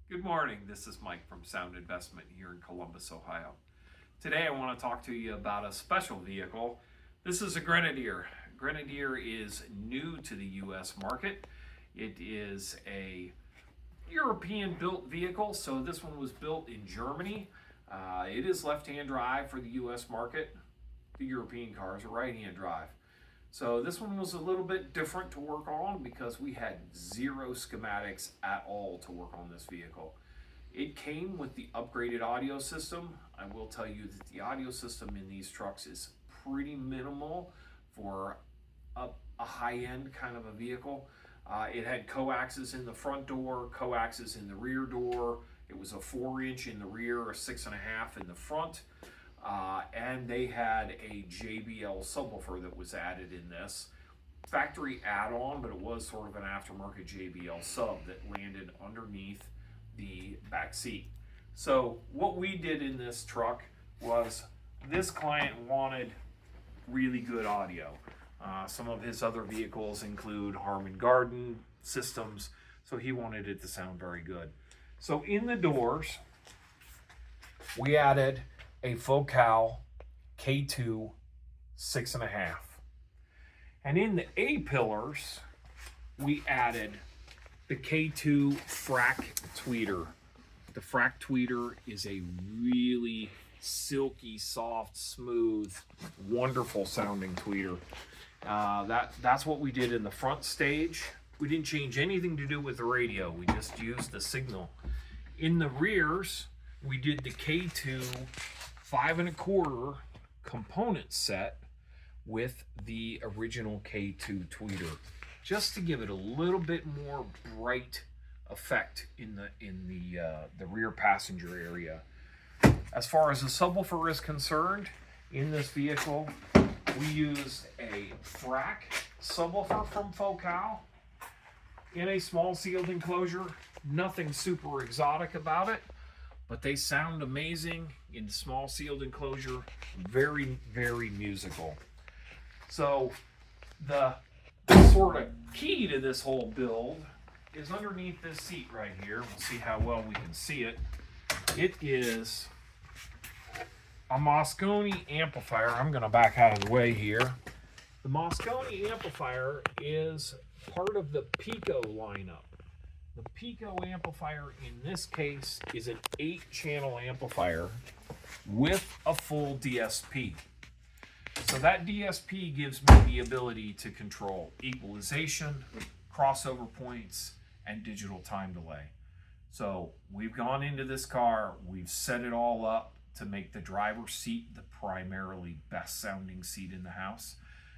Good morning, this is Mike from Sound Investment here in Columbus, Ohio. Today I want to talk to you about a special vehicle. This is a Grenadier. Grenadier is new to the US market. It is a European built vehicle, so this one was built in Germany. It is left-hand drive for the US market. The European cars are right-hand drive. So this one was a little bit different to work on because we had zero schematics at all to work on this vehicle. It came with the upgraded audio system. I will tell you that the audio system in these trucks is pretty minimal for a high-end kind of a vehicle. It had coaxes in the front door, coaxes in the rear door. It was a 4-inch in the rear, a 6.5 in the front. And they had a JBL subwoofer that was added in this. Factory add-on, but it was sort of an aftermarket JBL sub that landed underneath the back seat. So what we did in this truck was this client wanted really good audio. Some of his other vehicles include Harman Kardon systems, so he wanted it to sound very good. So in the doors, we added a Focal K2 6.5. And in the A-pillars, we added the K2 FRAC tweeter. The FRAC tweeter is a really silky, soft, smooth, wonderful sounding tweeter. That's what we did in the front stage. We didn't change anything to do with the radio. We just used the signal. In the rears, we did the K2 5.25 component set with the original K2 tweeter, just to give it a little bit more bright effect in the rear passenger area. As far as the subwoofer is concerned, in this vehicle, we used a FRAC subwoofer from Focal in a small sealed enclosure. Nothing super exotic about it, but they sound amazing in small sealed enclosure. Very, very musical. So the sort of key to this whole build is underneath this seat right here. We'll see how well we can see it. It is a Mosconi amplifier. I'm going to back out of the way here. The Mosconi amplifier is part of the Pico lineup. The Pico amplifier in this case is an 8-channel amplifier with a full DSP. So that DSP gives me the ability to control equalization, crossover points, and digital time delay. So we've gone into this car, we've set it all up to make the driver's seat the primarily best sounding seat in the house.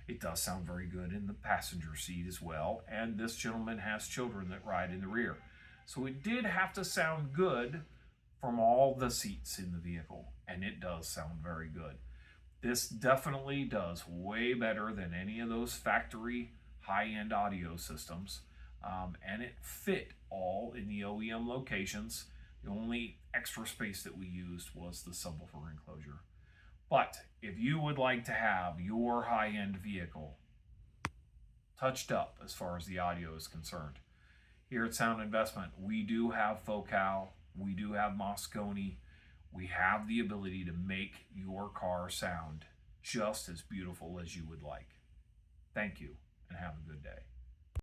It does sound very good in the passenger seat as well, and this gentleman has children that ride in the rear. So it did have to sound good from all the seats in the vehicle, and it does sound very good. This definitely does way better than any of those factory high-end audio systems, and it fit all in the OEM locations. The only extra space that we used was the subwoofer enclosure. But if you would like to have your high-end vehicle touched up as far as the audio is concerned, here at Sound Investment, we do have Focal, we do have Mosconi. We have the ability to make your car sound just as beautiful as you would like. Thank you, and have a good day.